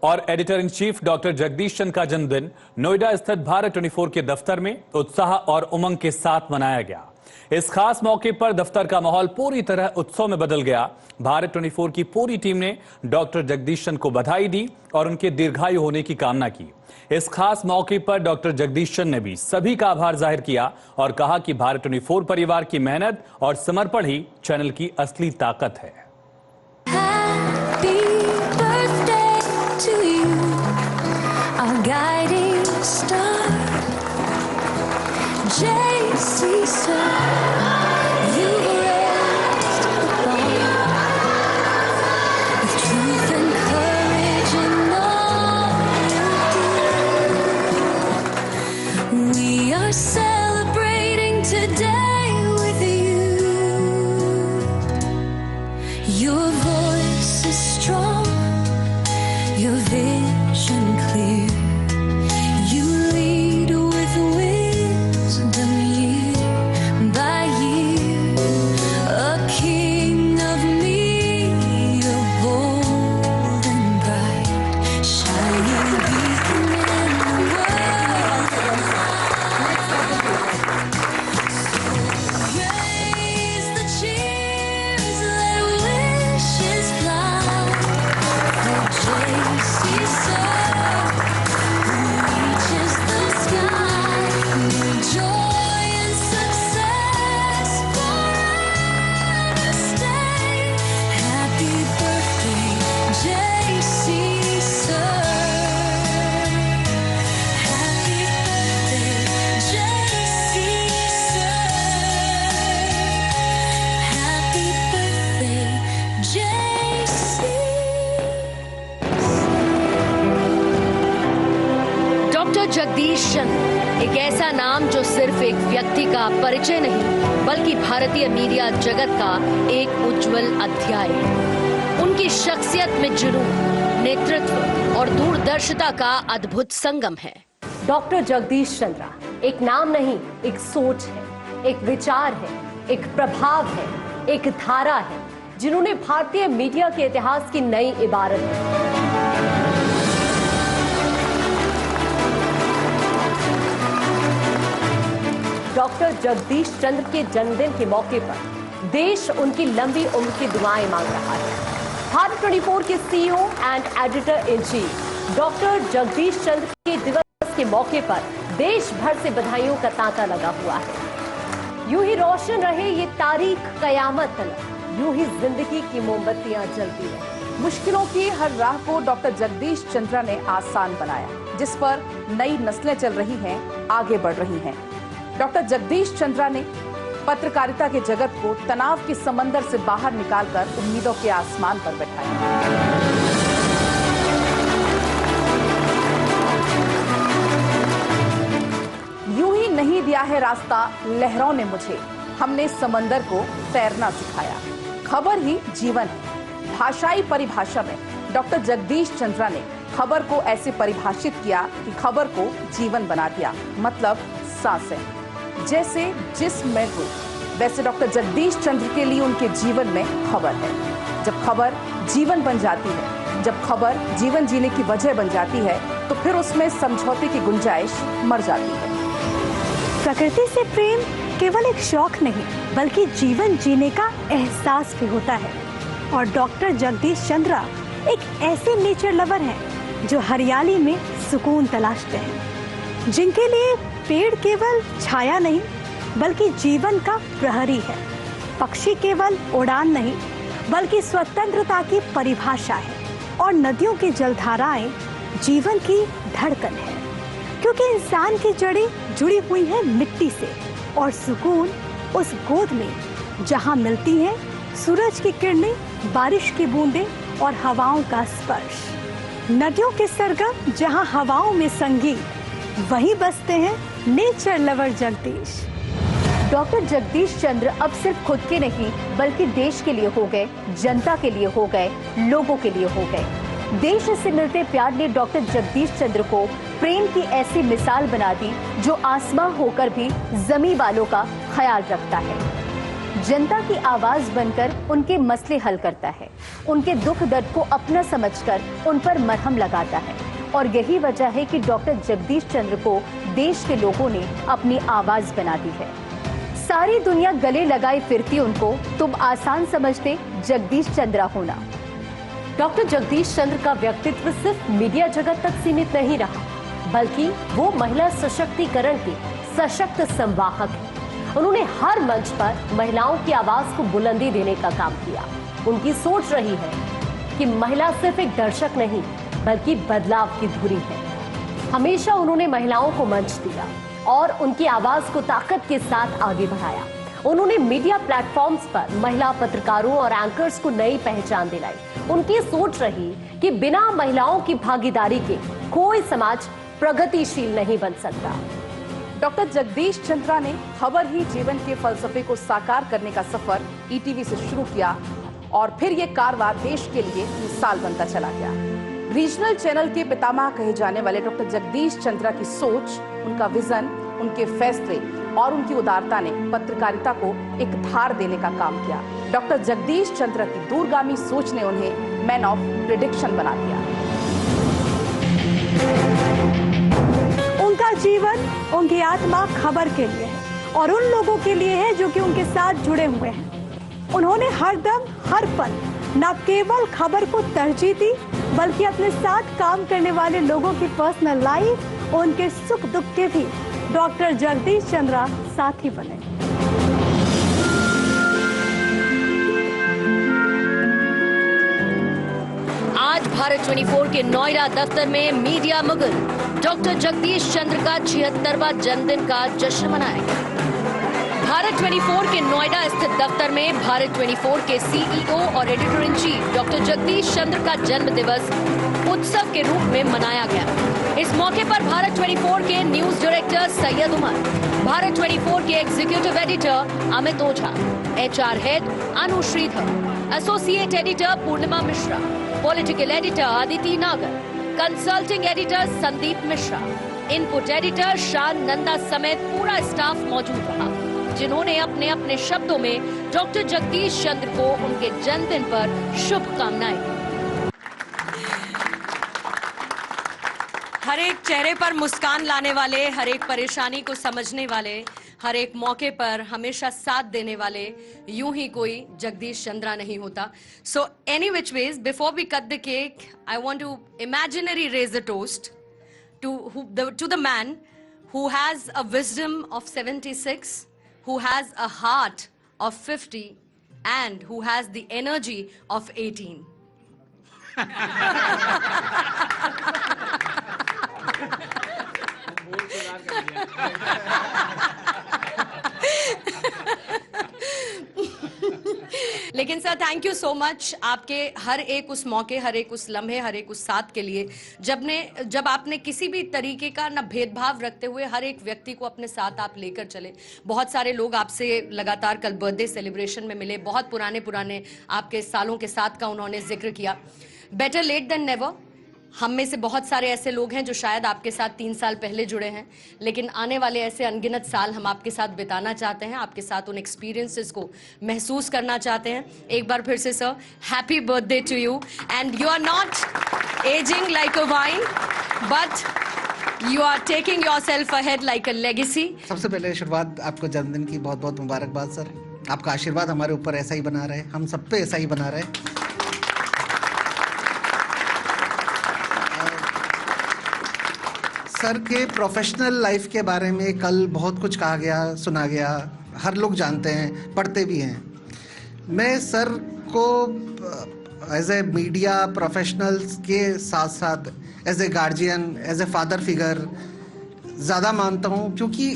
और editor in chief doctor Jagdish Chandra का जन्मदिन नोएडा स्थित भारत 24 के दफ्तर में उत्साह और उमंग के साथ मनाया गया। इस खास मौके पर दफ्तर का माहौल पूरी तरह उत्सव में बदल गया। भारत 24 की पूरी टीम ने डॉक्टर जगदीश चंद्र को बधाई दी और उनके दीर्घायु होने की कामना की। इस खास मौके पर डॉक्टर जगदीश चंद्र ने भी सभी का आभार जाहिर किया और कहा कि भारत 24 परिवार की मेहनत और समर्पण ही चैनल की असली ताकत है। We are celebrating today with you. Your voice is strong, your vision clear. You lead with wisdom year by year. A king of me, you're bold and bright, shining beacon in the world. Raise the cheers, let wishes fly for JC Sir, who reaches the sky. May joy and success forever stay. Happy birthday, JC Sir. Happy birthday, JC Sir. Happy birthday, JC. Doctor Jagdish Chandra एक ऐसा नाम जो सिर्फ एक व्यक्ति का परिचय नहीं बल्कि भारतीय मीडिया जगत का एक उज्जवल अध्याय है। उनकी शख्सियत में जुनून, नेतृत्व और दूरदर्शिता का अद्भुत संगम है। डॉक्टर जगदीश चंद्र एक नाम नहीं, एक सोच है, एक विचार है, एक प्रभाव है, एक धारा है, जिन्होंने भारतीय मीडिया के इतिहास की नई इबारत दी। डॉक्टर जगदीश चंद्र के जन्मदिन के मौके पर देश उनकी लंबी उम्र की दुआएं मांग रहा है। भारत 24 के CEO and editor in chief doctor Jagdish Chandra के दिवस के मौके पर देश भर से बधाइयों का तांता लगा हुआ है। यूं ही रोशन रहे ये तारीख कयामत तक, यूं ही जिंदगी की मोमबत्तियां जलती रहे। मुश्किलों की हर राह को डॉक्टर जगदीश चंद्र ने आसान बनाया, जिस पर नई नस्लें चल रही हैं, आगे बढ़ रही हैं। डॉक्टर जगदीश चंद्र ने पत्रकारिता के जगत को तनाव के समंदर से बाहर निकालकर उम्मीदों के आसमान पर बैठाया। यूं ही नहीं दिया है रास्ता लहरों ने मुझे, हमने समंदर को तैरना सिखाया। खबर ही जीवन है। भाषाई परिभाषा में डॉक्टर जगदीश चंद्र ने खबर को ऐसे परिभाषित किया कि खबर को जीवन बना दिया। मतलब सांसें जैसे जिस्म में रूह, वैसे डॉक्टर जगदीश चंद्र के लिए उनके जीवन में खबर है। जब खबर जीवन बन जाती है, जब खबर जीवन जीने की वजह बन जाती है, तो फिर उसमें समझौते की गुंजाइश मर जाती है। प्रकृति से प्रेम केवल एक शौक नहीं बल्कि जीवन जीने का एहसास भी होता है। और डॉक्टर जगदीश चंद्र एक ऐसे नेचर लवर हैं जो हरियाली में सुकून तलाशते हैं, जिनके लिए पेड़ केवल छाया नहीं बल्कि जीवन का प्रहरी है। पक्षी केवल उड़ान नहीं बल्कि स्वतंत्रता की परिभाषा है। और नदियों की जलधाराएं जीवन की धड़कन है, क्योंकि इंसान की जड़ें जुड़ी हुई हैं मिट्टी से। और सुकून उस गोद में जहां मिलती हैं सूरज की किरणें, बारिश की बूंदें और हवाओं का स्पर्श। नदियों के सरगम जहां हवाओं में संगीत, वहीं बसते हैं nature lover Jagdish. Doctor Jagdish Chandra अब सिर्फ खुद के नहीं बल्कि देश के लिए हो गए, जनता के लिए हो गए, लोगों के लिए हो गए। देश से मिलते प्यार ने डॉक्टर जगदीश चंद्र को प्रेम की ऐसी मिसाल बना दी जो आसमां होकर भी जमीन वालों का ख्याल रखता है। जनता की आवाज बनकर उनके मसले हल करता है, उनके दुख दर्द को अपना समझकर उन पर मरहम लगाता है। और यही वजह है कि डॉक्टर जगदीश चंद्र को देश के लोगों ने अपनी आवाज बना दी है। सारी दुनिया गले लगाए फिरती उनको, तुम आसान समझते जगदीश चंद्र होना। डॉक्टर जगदीश चंद्र का व्यक्तित्व सिर्फ मीडिया जगत तक सीमित नहीं रहा, बल्कि वो महिला सशक्तिकरण के सशक्त संवाहक हैं। उन्होंने हर मंच पर महिलाओं की आवाज को बुलंदी देने का काम किया। उनकी सोच रही है कि महिला सिर्फ एक दर्शक नहीं, बल्कि बदलाव की धुरी है। हमेशा उन्होंने महिलाओं को मंच दिया और उनकी आवाज को ताकत के साथ आगे बढ़ाया। उन्होंने मीडिया प्लेटफॉर्म्स पर महिला पत्रकारों और एंकर्स को नई पहचान दिलाई। उनकी सोच रही कि बिना महिलाओं की भागीदारी के कोई समाज प्रगतिशील नहीं बन सकता। डॉक्टर जगदीश चंद्रा ने खबर ही जीवन के फलसफे को साकार करने का सफर ईटीवी से शुरू किया और फिर ये कारवां देश के लिए मिसाल बनता चला गया। रीजनल चैनल के पितामह कहे जाने वाले डॉक्टर जगदीश चंद्रा की सोच, उनका विजन, उनके फैसले और उनकी उदारता ने पत्रकारिता को एक धार देने का काम किया। डॉक्टर जगदीश चंद्रा की दूरगामी सोच ने उन्हें मैन ऑफ प्रेडिक्शन बना दिया। उनका जीवन, उनकी आत्मा खबर के लिए है और उन लोगों के लिए है जो कि उनके साथ जुड़े हुए हैं। उन्होंने हर दम, हर पल न केवल खबर को तरजीह दी, बल्कि अपने साथ काम करने वाले लोगों की पर्सनल लाइफ और उनके सुख दुख के भी डॉक्टर जगदीश चंद्रा साथी बने। आज भारत 24 के नोएडा दफ्तर में मीडिया मुगल डॉक्टर जगदीश चंद्र का 76वां जन्मदिन का जश्न मनाया गया। भारत 24 के नोएडा स्थित दफ्तर में भारत 24 के सीईओ और editor in chief doctor Jagdish Chandra का जन्म दिवस उत्सव के रूप में मनाया गया। इस मौके पर भारत 24 के न्यूज डायरेक्टर सैयद उमर, भारत 24 के एग्जीक्यूटिव एडिटर अमित ओझा, एचआर हेड अनु श्रीधर, एसोसिएट एडिटर पूर्णिमा मिश्रा, पॉलिटिकल एडिटर अदिति नागर, consulting editor Sandeep Mishra, input editor शान नंदा समेत पूरा स्टाफ मौजूद रहा, जिन्होंने अपने अपने शब्दों में डॉक्टर जगदीश चंद्र को उनके जन्मदिन पर शुभकामनाएं दी। हर एक चेहरे पर मुस्कान लाने वाले, हर एक परेशानी को समझने वाले, हर एक मौके पर हमेशा साथ देने वाले, यूं ही कोई जगदीश चंद्रा नहीं होता। So any which ways, before we cut the cake, I want to imaginary raise a toast to the man who has a wisdom of 76, who has a heart of 50, and who has the energy of 18. लेकिन sir, thank you so much आपके हर एक उस मौके, हर एक उस लम्हे, हर एक उस साथ के लिए, जब आपने किसी भी तरीके का ना भेदभाव रखते हुए हर एक व्यक्ति को अपने साथ आप लेकर चले। बहुत सारे लोग आपसे लगातार कल बर्थडे सेलिब्रेशन में मिले, बहुत पुराने आपके सालों के साथ का उन्होंने जिक्र किया। Better late than never. हम में से बहुत सारे ऐसे लोग हैं जो शायद आपके साथ 3 साल पहले जुड़े हैं, लेकिन आने वाले ऐसे अनगिनत साल हम आपके साथ बिताना चाहते हैं, आपके साथ उन एक्सपीरियंसेस को महसूस करना चाहते हैं। एक बार फिर से sir, happy birthday to you, and you are not ageing like a wine, but you are taking yourself ahead like a legacy. सबसे पहले शुरुआत आपको जन्मदिन की बहुत बहुत मुबारकबाद सर। आपका आशीर्वाद हमारे ऊपर ऐसा ही बना रहे, हम सब पे ऐसा ही बना रहे। सर के प्रोफेशनल लाइफ के बारे में कल बहुत कुछ कहा गया, सुना गया, हर लोग जानते हैं, पढ़ते भी हैं। मैं सर को एज ए मीडिया प्रोफेशनल्स के साथ साथ as a guardian, as a father figure ज़्यादा मानता हूँ, क्योंकि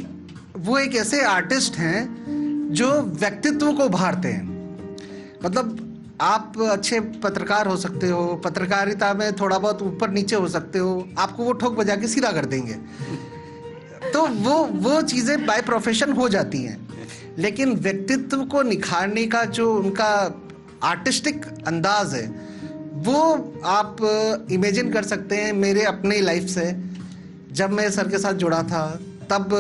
वो एक ऐसे आर्टिस्ट हैं जो व्यक्तित्व को उभारते हैं। मतलब आप अच्छे पत्रकार हो सकते हो, पत्रकारिता में थोड़ा बहुत ऊपर नीचे हो सकते हो, आपको वो ठोक बजा के सीधा कर देंगे, तो वो चीज़ें बाय प्रोफेशन हो जाती हैं। लेकिन व्यक्तित्व को निखारने का जो उनका आर्टिस्टिक अंदाज है, वो आप इमेजिन कर सकते हैं मेरे अपने लाइफ से। जब मैं सर के साथ जुड़ा था तब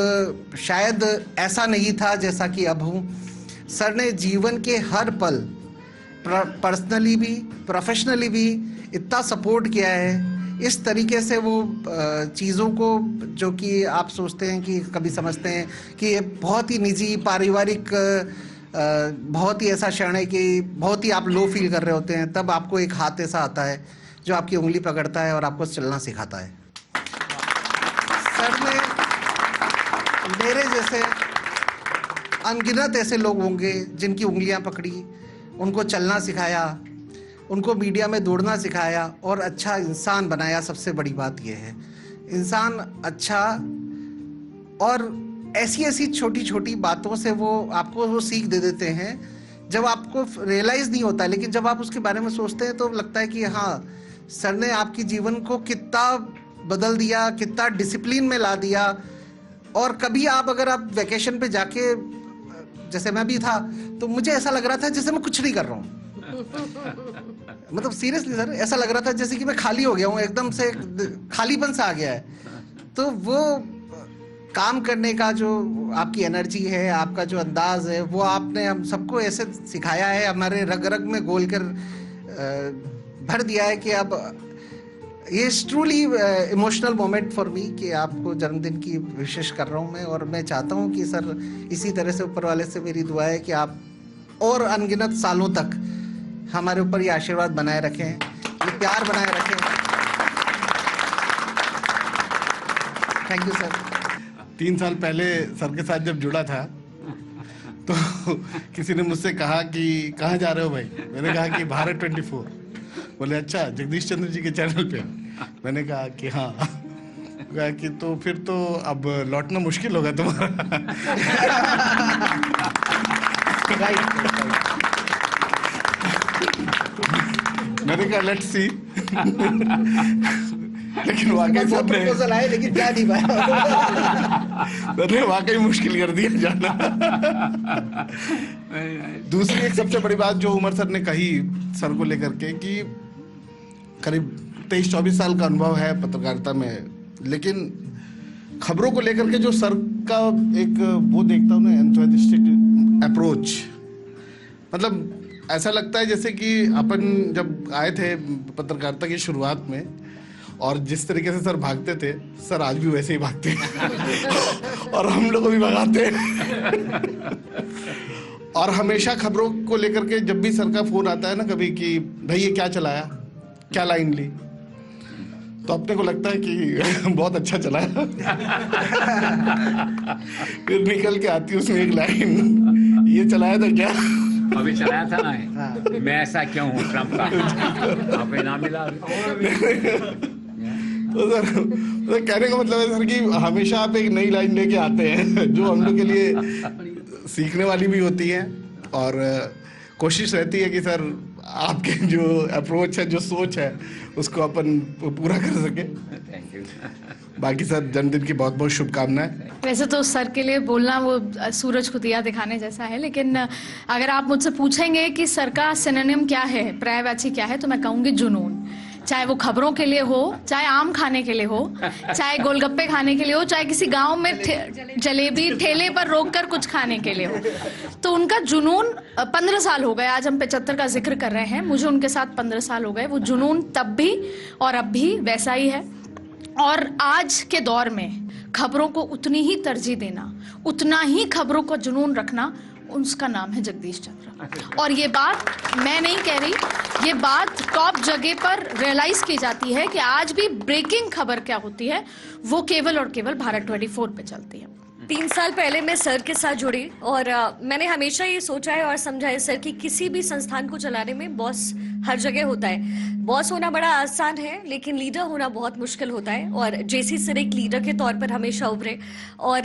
शायद ऐसा नहीं था जैसा कि अब हूँ। सर ने जीवन के हर पल पर्सनली भी प्रोफेशनली भी इतना सपोर्ट किया है। इस तरीके से वो चीज़ों को जो कि आप सोचते हैं कि कभी समझते हैं कि ये बहुत ही निजी पारिवारिक बहुत ही ऐसा क्षण है कि बहुत ही आप लो फील कर रहे होते हैं, तब आपको एक हाथ ऐसा आता है जो आपकी उंगली पकड़ता है और आपको चलना सिखाता है। सर ने मेरे जैसे अनगिनत ऐसे लोग होंगे जिनकी उंगलियां पकड़ी, उनको चलना सिखाया, उनको मीडिया में दौड़ना सिखाया और अच्छा इंसान बनाया। सबसे बड़ी बात यह है, इंसान अच्छा, और ऐसी ऐसी छोटी छोटी बातों से वो आपको वो सीख दे देते हैं जब आपको रियलाइज़ नहीं होता है, लेकिन जब आप उसके बारे में सोचते हैं तो लगता है कि हाँ, सर ने आपकी जीवन को कितना बदल दिया, कितना डिसिप्लिन में ला दिया। और कभी आप अगर आप वैकेशन पे जाके, जैसे मैं भी था, तो मुझे ऐसा लग रहा था जैसे मैं कुछ नहीं कर रहा हूँ। मतलब सीरियसली सर, ऐसा लग रहा था जैसे कि मैं खाली हो गया हूँ, एकदम से खालीपन सा आ गया है। तो वो काम करने का जो आपकी एनर्जी है, आपका जो अंदाज है, वो आपने हम सबको ऐसे सिखाया है, हमारे रग रग में घोल कर भर दिया है कि अब ये truly emotional moment for me कि आपको जन्मदिन की विशेष कर रहा हूँ मैं। और मैं चाहता हूँ कि सर इसी तरह से ऊपर वाले से मेरी दुआ है कि आप और अनगिनत सालों तक हमारे ऊपर ये आशीर्वाद बनाए रखें, ये प्यार बनाए रखें। Thank you sir. 3 साल पहले सर के साथ जब जुड़ा था तो किसी ने मुझसे कहा कि कहाँ जा रहे हो भाई? मैंने कहा कि भारत 24। बोले अच्छा, जगदीश चंद्र जी के चैनल पे? मैंने कहा कि हाँ। कहा कि तो फिर तो अब लौटना मुश्किल होगा तुम्हारा। मैंने कहा लेट्स सी। लेकिन वाकई प्रपोजल आए, लेकिन क्या नहीं पाया। मैंने वाकई मुश्किल कर दिया जाना। दूसरी एक सबसे बड़ी बात जो उमर सर ने कही सर को लेकर के, कि करीब 23-24 साल का अनुभव है पत्रकारिता में, लेकिन खबरों को लेकर के जो सर का एक वो देखता हूँ ना, एंथुसियास्टिक अप्रोच, मतलब ऐसा लगता है जैसे कि अपन जब आए थे पत्रकारिता की शुरुआत में और जिस तरीके से सर भागते थे, सर आज भी वैसे ही भागते हैं और हम लोग को भी भगाते हैं। और हमेशा खबरों को लेकर के जब भी सर का फोन आता है ना कभी कि भाई ये क्या चलाया, क्या लाइन ली, तो अपने को लगता है कि बहुत अच्छा चलाया। फिर निकल के आती है उसमें एक लाइन, ये चलाया था क्या? अभी चलाया था ना, मैं ऐसा क्यों हूँ ट्रम्प का, आप इनाम मिला। तो सर कहने का मतलब है सर कि हमेशा आप एक नई लाइन लेके आते हैं जो हम लोग के लिए सीखने वाली भी होती है, और कोशिश रहती है कि सर आपके जो अप्रोच है, जो सोच है, उसको अपन पूरा कर सके। Thank you. बाकी सर जन्मदिन की बहुत बहुत शुभकामनाएं। वैसे तो सर के लिए बोलना वो सूरज को दिया दिखाने जैसा है, लेकिन अगर आप मुझसे पूछेंगे कि सर का सिनोनिम क्या है, पर्यायवाची क्या है, तो मैं कहूँगी जुनून। चाहे वो खबरों के लिए हो, चाहे आम खाने के लिए हो, चाहे गोलगप्पे खाने के लिए हो, चाहे किसी गांव में जलेबी ठेले पर रोककर कुछ खाने के लिए हो, तो उनका जुनून 15 साल हो गए। आज हम 75 का जिक्र कर रहे हैं, मुझे उनके साथ 15 साल हो गए। वो जुनून तब भी और अब भी वैसा ही है। और आज के दौर में खबरों को उतनी ही तरजीह देना, उतना ही खबरों को जुनून रखना, उसका नाम है जगदीश चंद्र। और ये बात मैं नहीं कह रही, ये बात टॉप जगह पर रियलाइज की जाती है कि आज भी ब्रेकिंग खबर क्या होती है वो केवल और केवल भारत 24 पे चलती है। 3 साल पहले मैं सर के साथ जुड़ी और मैंने हमेशा ये सोचा है और समझा है सर कि किसी भी संस्थान को चलाने में बॉस हर जगह होता है। बॉस होना बड़ा आसान है, लेकिन लीडर होना बहुत मुश्किल होता है। और जेसी सर एक लीडर के तौर पर हमेशा उभरे। और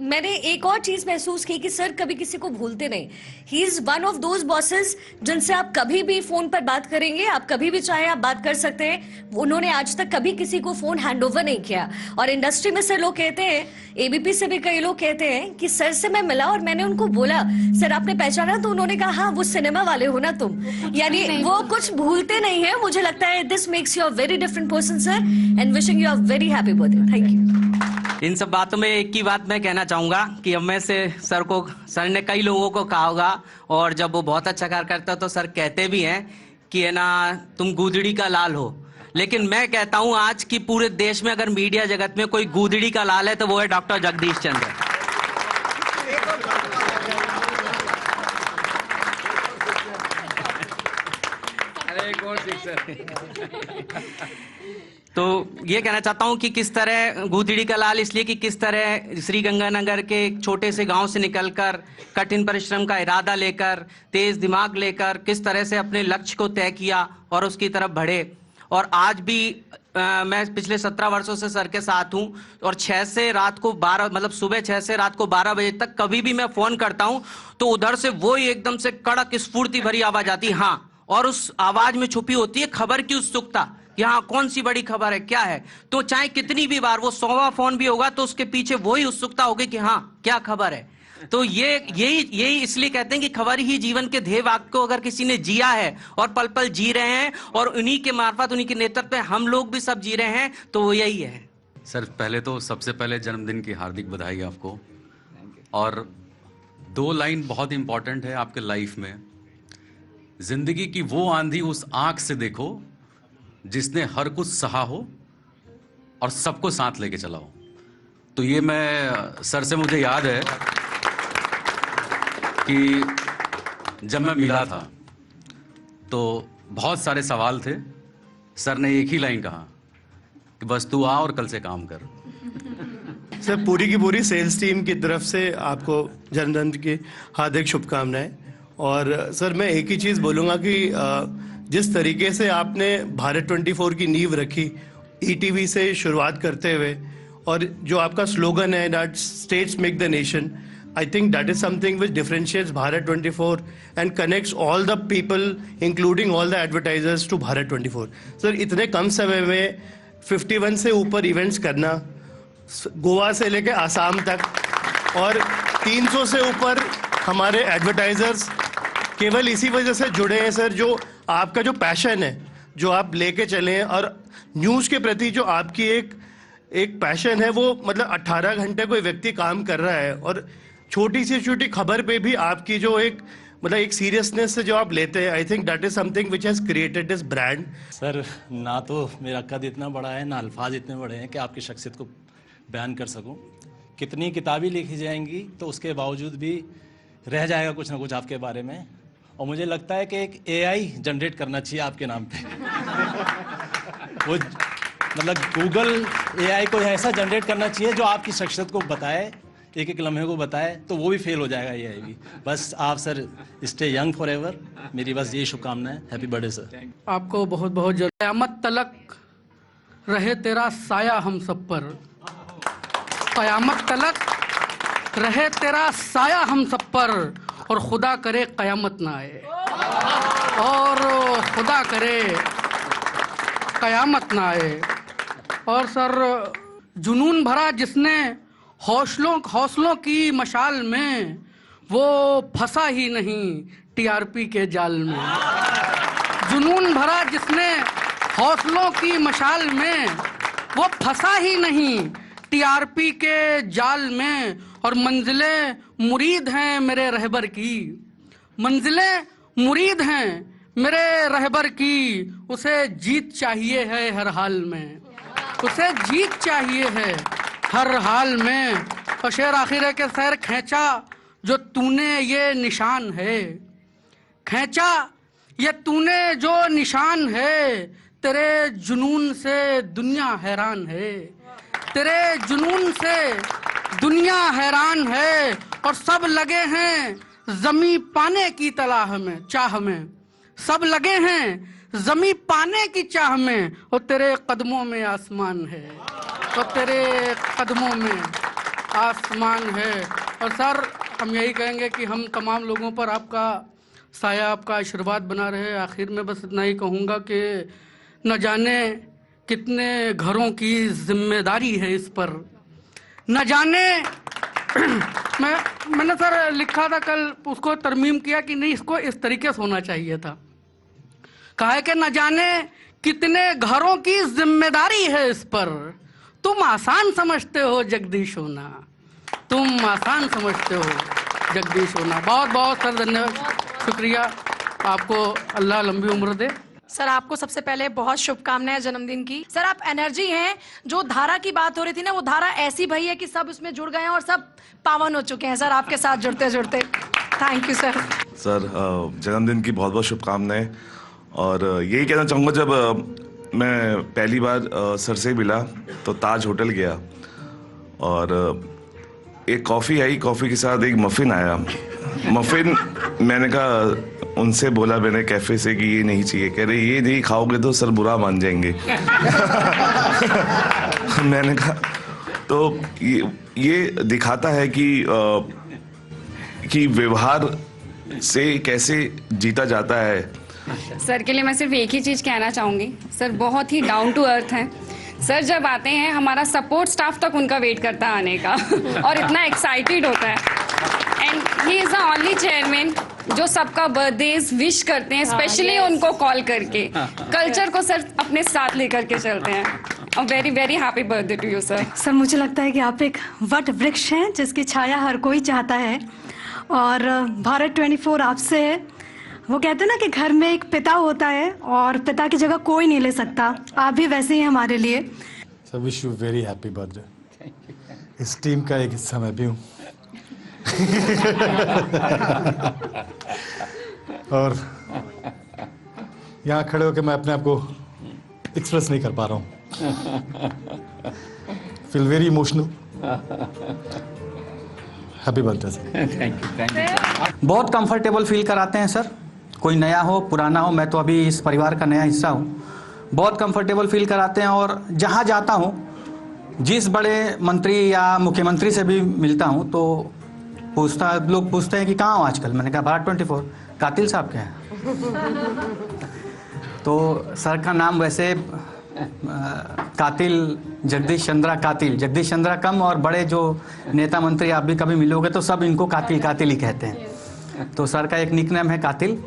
मैंने एक और चीज महसूस की कि सर कभी किसी को भूलते नहीं। He is one of those bosses जिनसे आप कभी भी फोन पर बात करेंगे, आप कभी भी चाहे आप बात कर सकते हैं। उन्होंने आज तक कभी किसी को फोन हैंड ओवर नहीं किया। और इंडस्ट्री में से लोग कहते हैं, एबीपी से भी कई लोग कहते हैं कि सर से मैं मिला और मैंने उनको बोला सर आपने पहचाना, तो उन्होंने कहा हाँ वो सिनेमा वाले हो ना तुम। यानी वो कुछ भूलते नहीं है। मुझे लगता है this makes you a very different person sir, and wishing you a very happy birthday. Thank you. इन सब बातों में एक ही बात मैं कहना चाहूंगा कि अब मैं से सर ने कई लोगों को कहा होगा, और जब वो बहुत अच्छा कार्य करता तो सर कहते भी हैं कि है ना तुम गूदड़ी का लाल हो, लेकिन मैं कहता हूं आज की पूरे देश में अगर मीडिया जगत में कोई गूदड़ी का लाल है तो वो है डॉक्टर जगदीश चंद्र। तो ये कहना चाहता हूं कि किस तरह गूदड़ी का लाल इसलिए कि किस तरह श्री गंगानगर के एक छोटे से गांव से निकलकर कठिन परिश्रम का इरादा लेकर तेज दिमाग लेकर किस तरह से अपने लक्ष्य को तय किया और उसकी तरफ बढ़े। और आज भी मैं पिछले 17 वर्षों से सर के साथ हूं, और 6 से रात को 12 मतलब सुबह 6 से रात को 12 बजे तक कभी भी मैं फोन करता हूं तो उधर से वो ही एकदम से कड़क स्फूर्ति भरी आवाज आती है, हाँ, और उस आवाज में छुपी होती है खबर की उत्सुकता कि हाँ कौन सी बड़ी खबर है, क्या है। तो चाहे कितनी भी बार वो 100वां फोन भी होगा तो उसके पीछे वही उत्सुकता होगी कि हाँ क्या खबर है। तो यही इसलिए कहते हैं कि खबर ही जीवन के ध्येय वाक्य को अगर किसी ने जिया है और पल पल जी रहे हैं और उन्हीं के मार्फत उन्हीं के नेतृत्व में हम लोग भी सब जी रहे हैं, तो वो यही है। सर पहले तो सबसे पहले जन्मदिन की हार्दिक बधाई आपको। और 2 लाइन बहुत इंपॉर्टेंट है आपके लाइफ में, जिंदगी की वो आंधी उस आंख से देखो जिसने हर कुछ सहा हो और सबको साथ लेके चला हो। तो ये मैं सर से मुझे याद है कि जब मैं मिला था तो बहुत सारे सवाल थे, सर ने एक ही लाइन कहा कि बस तू आ और कल से काम कर। सर पूरी की पूरी सेल्स टीम की तरफ से आपको जन्मदिन की हार्दिक शुभकामनाएं। और सर मैं एक ही चीज़ बोलूँगा कि जिस तरीके से आपने भारत 24 की नींव रखी ईटीवी से शुरुआत करते हुए, और जो आपका स्लोगन है that states make the nation, I think that is something which differentiates Bharat 24 and connects all the people, including all the advertisers, to Bharat 24. Sir इतने कम समय में 51 से ऊपर इवेंट्स करना, गोवा से लेकर आसाम तक, और 300 से ऊपर हमारे एडवर्टाइजर्स केवल इसी वजह से जुड़े हैं सर, जो आपका जो पैशन है जो आप लेके चले हैं, और न्यूज़ के प्रति जो आपकी एक पैशन है, वो मतलब 18 घंटे कोई व्यक्ति काम कर रहा है, और छोटी से छोटी खबर पे भी आपकी जो एक सीरियसनेस से जो आप लेते हैं, I think that is something which has created this brand. Sir ना तो मेरा कद इतना बड़ा है, ना अल्फाज इतने बड़े हैं कि आपकी शख्सियत को बयान कर सकूं। कितनी किताबें लिखी जाएंगी तो उसके बावजूद भी रह जाएगा कुछ ना कुछ आपके बारे में, और मुझे लगता है कि एक एआई जनरेट करना चाहिए आपके नाम पे। वो मतलब गूगल एआई को ऐसा जनरेट करना चाहिए जो आपकी शख्सियत को बताए, एक एक लम्हे को बताए, तो वो भी फेल हो जाएगा एआई भी। बस आप sir stay young for ever, मेरी बस यही शुभकामनाएं। Happy birthday sir. आपको बहुत बहुत क़यामत तलक रहे तेरा साया हम सब पर, क़यामत तलक रहे तेरा साया हम सब पर, और खुदा करे क़यामत ना आए, और खुदा करे क़यामत ना आए। और सर जुनून भरा जिसने हौसलों की मशाल में, वो फंसा ही नहीं टीआरपी के जाल में। जुनून भरा जिसने हौसलों की मशाल में, वो फंसा ही नहीं टीआरपी के जाल में। और मंजिलें मुरीद हैं मेरे रहबर की, मंजिलें मुरीद हैं मेरे रहबर की, उसे जीत चाहिए है हर हाल में, उसे जीत चाहिए है हर हाल में। और शेर आखिर है कि सैर खींचा जो तूने ये निशान है, खींचा ये तूने जो निशान है, तेरे जुनून से दुनिया हैरान है, तेरे जुनून से दुनिया हैरान है। और सब लगे हैं जमी पाने की तलाह में, चाह में, सब लगे हैं जमी पाने की चाह में, और तेरे कदमों में आसमान है, और तेरे कदमों में आसमान है। और सर हम यही कहेंगे कि हम तमाम लोगों पर आपका साया, आपका आशीर्वाद बना रहे। आखिर में बस इतना ही कहूँगा कि न जाने कितने घरों की जिम्मेदारी है इस पर, न जाने मैंने सर लिखा था कल, उसको तरमीम किया कि नहीं, इसको इस तरीके से होना चाहिए था। कहा है कि न जाने कितने घरों की जिम्मेदारी है इस पर, तुम आसान समझते हो जगदीश होना, तुम आसान समझते हो जगदीश होना। बहुत बहुत सर धन्यवाद, शुक्रिया आपको, अल्लाह लंबी उम्र दे। सर आपको सबसे पहले बहुत शुभकामनाएं जन्मदिन की। सर आप एनर्जी हैं, जो धारा की बात हो रही थी ना, वो धारा ऐसी भई है कि सब उसमें जुड़ गए हैं और सब पावन हो चुके हैं सर आपके साथ जुड़ते जुड़ते। Thank you sir. सर जन्मदिन की बहुत बहुत शुभकामनाएं। और यही कहना चाहूँगा, जब मैं पहली बार सर से मिला तो ताज होटल गया और एक कॉफ़ी आई, कॉफ़ी के साथ एक मफ़िन आया। मफ़िन मैंने कहा, उनसे बोला मैंने कैफ़े से कि ये नहीं चाहिए। कह रहे ये नहीं खाओगे तो सर बुरा मान जाएंगे। मैंने कहा तो ये दिखाता है कि व्यवहार से कैसे जीता जाता है। सर के लिए मैं सिर्फ एक ही चीज़ कहना चाहूँगी, सर बहुत ही डाउन टू अर्थ हैं। सर जब आते हैं हमारा सपोर्ट स्टाफ तक उनका वेट करता है आने का और इतना एक्साइटेड होता है। And he is the only chairman जो सबका बर्थडेज विश करते हैं, स्पेशली उनको कॉल करके कल्चर को सर अपने साथ लेकर के चलते हैं। Very very happy birthday to you sir. Sir मुझे लगता है कि आप एक वट वृक्ष हैं जिसकी छाया हर कोई चाहता है और भारत 24 आपसे है। वो कहते हैं ना कि घर में एक पिता होता है और पिता की जगह कोई नहीं ले सकता, आप भी वैसे ही हमारे लिए। Sir wish you very happy birthday. इस टीम का एक हिस्सा मैं भी हूँ। और यहाँ खड़े होकर मैं अपने आप को एक्सप्रेस नहीं कर पा रहा हूँ। Feel very emotional. Happy birthday sir. Thank you. बहुत कंफर्टेबल फील कराते हैं सर, कोई नया हो पुराना हो, मैं तो अभी इस परिवार का नया हिस्सा हूँ। बहुत कंफर्टेबल फील कराते हैं और जहाँ जाता हूँ, जिस बड़े मंत्री या मुख्यमंत्री से भी मिलता हूँ तो लोग पूछते हैं कि कहाँ हो आजकल। मैंने कहा भारत 24। कातिल साहब क्या है? तो सर का नाम वैसे कातिल जगदीश चंद्रा कातिल, जगदीश चंद्रा कम, और बड़े जो नेता मंत्री आप भी कभी मिलोगे तो सब इनको कातिल कातिल ही कहते हैं। तो सर का एक निक नेम है कातिल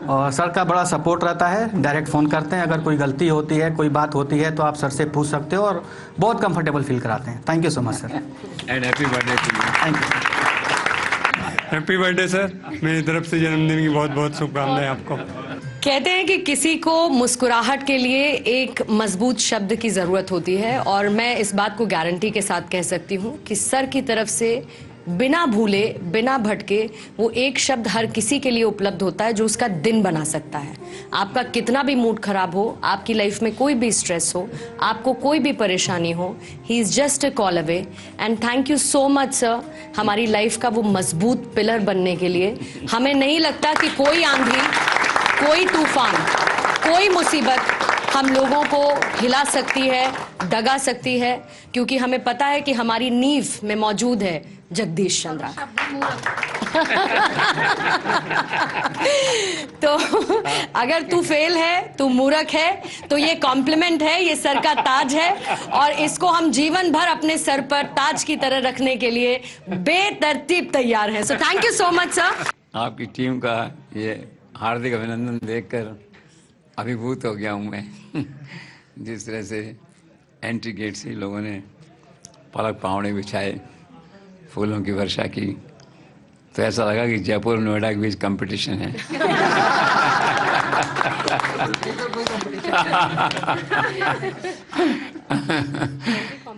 और सर का बड़ा सपोर्ट रहता है। डायरेक्ट फ़ोन करते हैं, अगर कोई गलती होती है, कोई बात होती है तो आप सर से पूछ सकते हो और बहुत कंफर्टेबल फील कराते हैं। Thank you so much sir. And happy birthday to you. Thank you. Happy birthday sir, मेरी तरफ से जन्मदिन की बहुत बहुत शुभकामनाएं आपको। कहते हैं कि किसी को मुस्कुराहट के लिए एक मजबूत शब्द की ज़रूरत होती है और मैं इस बात को गारंटी के साथ कह सकती हूँ कि सर की तरफ से बिना भूले बिना भटके वो एक शब्द हर किसी के लिए उपलब्ध होता है जो उसका दिन बना सकता है। आपका कितना भी मूड खराब हो, आपकी लाइफ में कोई भी स्ट्रेस हो, आपको कोई भी परेशानी हो, he is just a call away. And thank you so much sir, हमारी लाइफ का वो मजबूत पिलर बनने के लिए। हमें नहीं लगता कि कोई आंधी, कोई तूफान, कोई मुसीबत हम लोगों को हिला सकती है, दगा सकती है, क्योंकि हमें पता है कि हमारी नींव में मौजूद है जगदीश चंद्रा। तो अगर तू फेल है, तू मूर्ख है, तो ये कॉम्प्लीमेंट है, ये सर का ताज है और इसको हम जीवन भर अपने सर पर ताज की तरह रखने के लिए बेतरतीब तैयार हैं। So thank you so much sir. आपकी टीम का ये हार्दिक अभिनंदन देखकर अभिभूत हो गया हूँ मैं। जिस तरह से एंट्री गेट से लोगों ने पलक पावड़े बिछाए, फूलों की वर्षा की, तो ऐसा लगा कि जयपुर और नोएडा के बीच कंपटीशन है।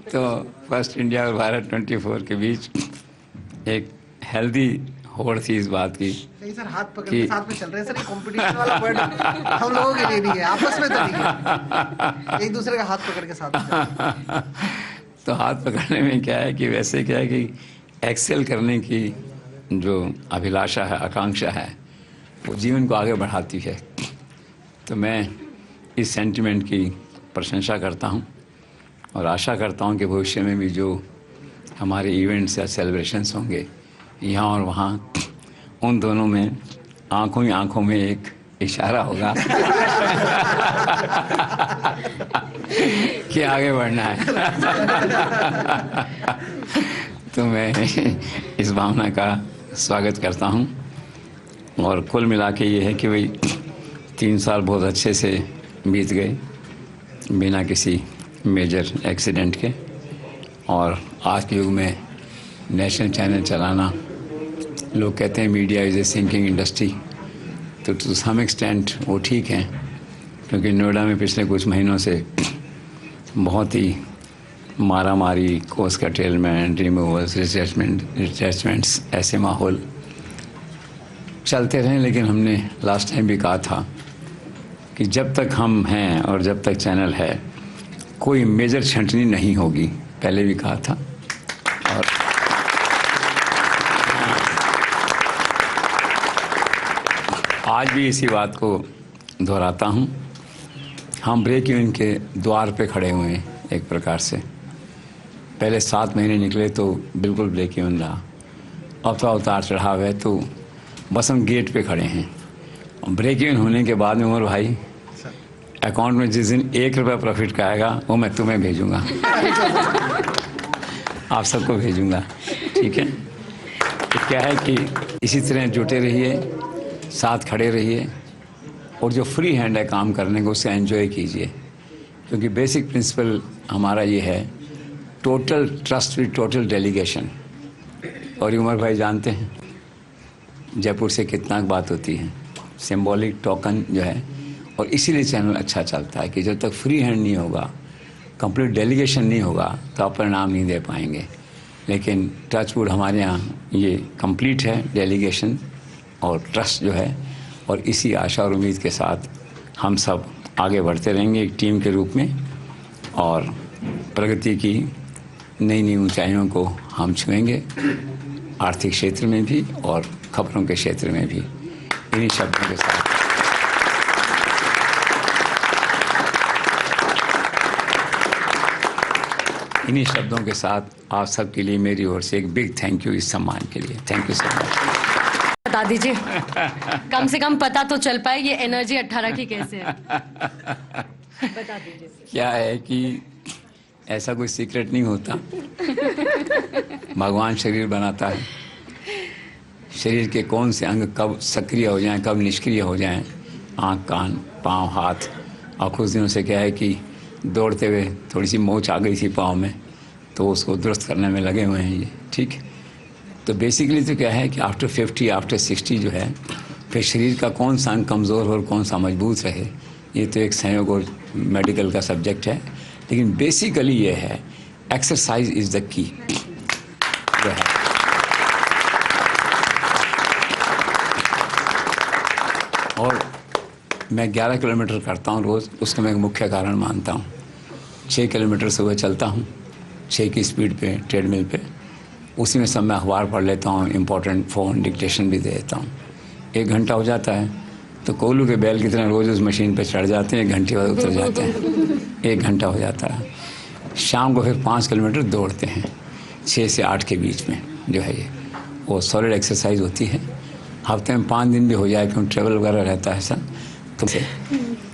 तो फर्स्ट इंडिया और भारत 24 के बीच एक हेल्दी होड़ थी इस बात की। नहीं सर, हाथ पकड़ के साथ में चल रहे हैं सर, ये कंपटीशन वाला वर्ड हम लोगों के लिए नहीं है, आपस में तो नहीं है, एक दूसरे का हाथ पकड़ के साथ में। तो हाथ पकड़ने में क्या है कि वैसे क्या है कि एक्सेल करने की जो अभिलाषा है, आकांक्षा है, वो जीवन को आगे बढ़ाती है। तो मैं इस सेंटिमेंट की प्रशंसा करता हूँ और आशा करता हूँ कि भविष्य में भी जो हमारे इवेंट्स या सेलिब्रेशंस होंगे यहाँ और वहाँ, उन दोनों में आंखों ही आंखों में एक इशारा होगा कि आगे बढ़ना है। तो मैं इस भावना का स्वागत करता हूँ और कुल मिला के ये है कि भाई 3 साल बहुत अच्छे से बीत गए बिना किसी मेजर एक्सीडेंट के। और आज के युग में नेशनल चैनल चलाना, लोग कहते हैं media is a sinking industry, तो टू सम एक्सटेंट वो ठीक है, क्योंकि नोएडा में पिछले कुछ महीनों से बहुत ही मारा मारी, कोर्स कटेलमेंट, रिमूवल्स, रिटेचमेंट्स, ऐसे माहौल चलते रहे। लेकिन हमने लास्ट टाइम भी कहा था कि जब तक हम हैं और जब तक चैनल है कोई मेजर छंटनी नहीं होगी, पहले भी कहा था। और आज भी इसी बात को दोहराता हूँ। हम ब्रेक इवन के द्वार पे खड़े हुए हैं एक प्रकार से। पहले 7 महीने निकले तो बिल्कुल ब्रेक इवन रहा, अब तो उतार चढ़ाव है, तो बस हम गेट पे खड़े हैं। ब्रेक इवन होने के बाद में उमर भाई, अकाउंट में जिस दिन 1 रुपया प्रॉफिट का आएगा वो मैं तुम्हें भेजूंगा, आप सबको भेजूंगा, ठीक है। तो क्या है कि इसी तरह जुटे रहिए, साथ खड़े रहिए, और जो फ्री हैंड है काम करने को उससे एंजॉय कीजिए, क्योंकि बेसिक प्रिंसिपल हमारा ये है, total trust with total delegation. और उमर भाई जानते हैं जयपुर से कितना बात होती है, सिंबॉलिक टोकन जो है, और इसीलिए चैनल अच्छा चलता है कि जब तक फ्री हैंड नहीं होगा, कंप्लीट डेलीगेशन नहीं होगा, तो आप परिणाम नहीं दे पाएंगे। लेकिन टचवुड हमारे यहाँ ये कंप्लीट है, डेलीगेशन और ट्रस्ट जो है, और इसी आशा और उम्मीद के साथ हम सब आगे बढ़ते रहेंगे एक टीम के रूप में, और प्रगति की नई नई ऊंचाइयों को हम छुएंगे, आर्थिक क्षेत्र में भी और खबरों के क्षेत्र में भी। इन्हीं शब्दों के साथ आप सबके लिए मेरी ओर से एक बिग थैंक यू इस सम्मान के लिए। Thank you so much. बता दीजिए, कम से कम पता तो चल पाए ये एनर्जी 18 की कैसे है। बता दीजिए। क्या है कि ऐसा कोई सीक्रेट नहीं होता। भगवान शरीर बनाता है, शरीर के कौन से अंग कब सक्रिय हो जाएं, कब निष्क्रिय हो जाएं, आँख, कान, पाँव, हाथ। और कुछ दिनों से क्या है कि दौड़ते हुए थोड़ी सी मोच आ गई थी पाँव में, तो उसको दुरुस्त करने में लगे हुए हैं ये, ठीक। तो बेसिकली तो क्या है कि आफ्टर 50, आफ्टर 60 जो है, फिर शरीर का कौन सा अंग कमज़ोर हो और कौन सा मजबूत रहे, ये तो एक संयोग और मेडिकल का सब्जेक्ट है। लेकिन बेसिकली ये है, एक्सरसाइज इज़ द की जो है। और मैं 11 किलोमीटर करता हूँ रोज़, उसका मैं एक मुख्य कारण मानता हूँ। 6 किलोमीटर सुबह चलता हूँ 6 की स्पीड पे ट्रेडमिल पे, उसी में सब मैं अखबार पढ़ लेता हूँ, इम्पोर्टेंट फ़ोन डिक्टेशन भी दे देता हूँ। 1 घंटा हो जाता है, तो कोल्लू के बैल की तरह रोज़ उस मशीन पे चढ़ जाते हैं, 1 घंटे बाद उतर जाते हैं। 1 घंटा हो जाता है। शाम को फिर 5 किलोमीटर दौड़ते हैं 6 से 8 के बीच में जो है ये, वो सॉलिड एक्सरसाइज होती है। हफ्ते में 5 दिन भी हो जाए, क्योंकि ट्रेवल वगैरह रहता है सर।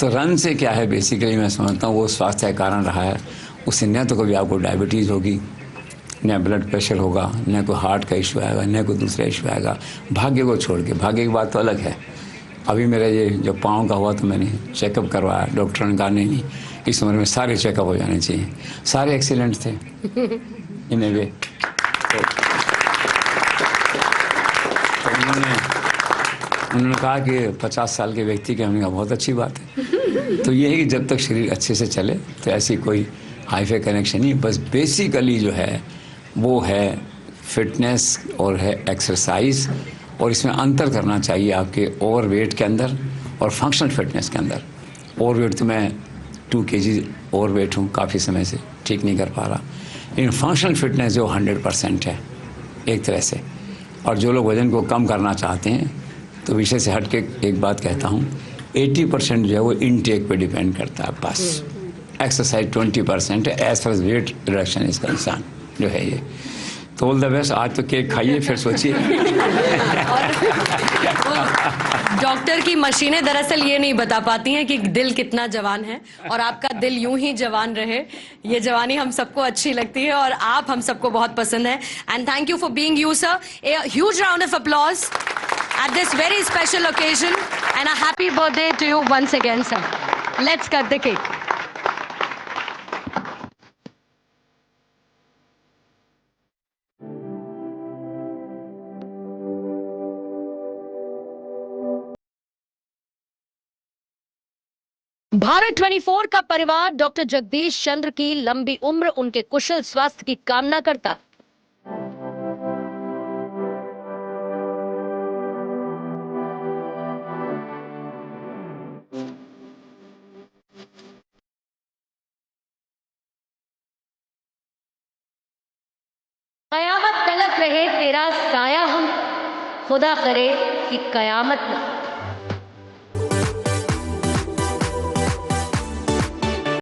तो रन से क्या है, बेसिकली मैं समझता हूँ वो स्वास्थ्य का कारण रहा है। उससे न तो कभी आपको डायबिटीज़ होगी, न ब्लड प्रेशर होगा, न कोई हार्ट का इशू आएगा, न कोई दूसरा इशू आएगा। भाग्य को छोड़ के, भाग्य की बात तो अलग है। अभी मेरा ये जब पाँव का हुआ तो मैंने चेकअप करवाया, डॉक्टर ने कहा नहीं, इस उम्र में सारे चेकअप हो जाने चाहिए। सारे एक्सीडेंट थे इन ए वे। तो उन्होंने कहा कि 50 साल के व्यक्ति के, हमने कहा बहुत अच्छी बात है। तो ये है कि जब तक शरीर अच्छे से चले तो ऐसी कोई हाईफाई कनेक्शन नहीं, बस बेसिकली जो है वो है फिटनेस और है एक्सरसाइज। और इसमें अंतर करना चाहिए आपके ओवरवेट के अंदर और फंक्शनल फिटनेस के अंदर। ओवरवेट तो मैं 2 kg ओवरवेट हूँ, काफ़ी समय से ठीक नहीं कर पा रहा। लेकिन फंक्शनल फिटनेस जो 100% है एक तरह से। और जो लोग वज़न को कम करना चाहते हैं, तो विषय से हट के एक बात कहता हूँ, 80% जो है वो इनटेक पे डिपेंड करता है बस। एक्सरसाइज 20% है as far as weight reduction is concern जो है ये। तो ऑल द बेस्ट। आज तो केक खाइए, फिर सोचिए। डॉक्टर की मशीनें दरअसल ये नहीं बता पाती हैं कि दिल कितना जवान है, और आपका दिल यूं ही जवान रहे। ये जवानी हम सबको अच्छी लगती है और आप हम सबको बहुत पसंद है। And thank you for being you sir. A huge round of applause at this very special occasion, and a happy birthday to you once again, sir. Let's cut the cake. Bharat 24 का परिवार डॉक्टर जगदीश चंद्र की लंबी उम्र, उनके कुशल स्वास्थ्य की कामना करता। कयामत तलक रहे तेरा साया हम, खुदा करे कि कयामत न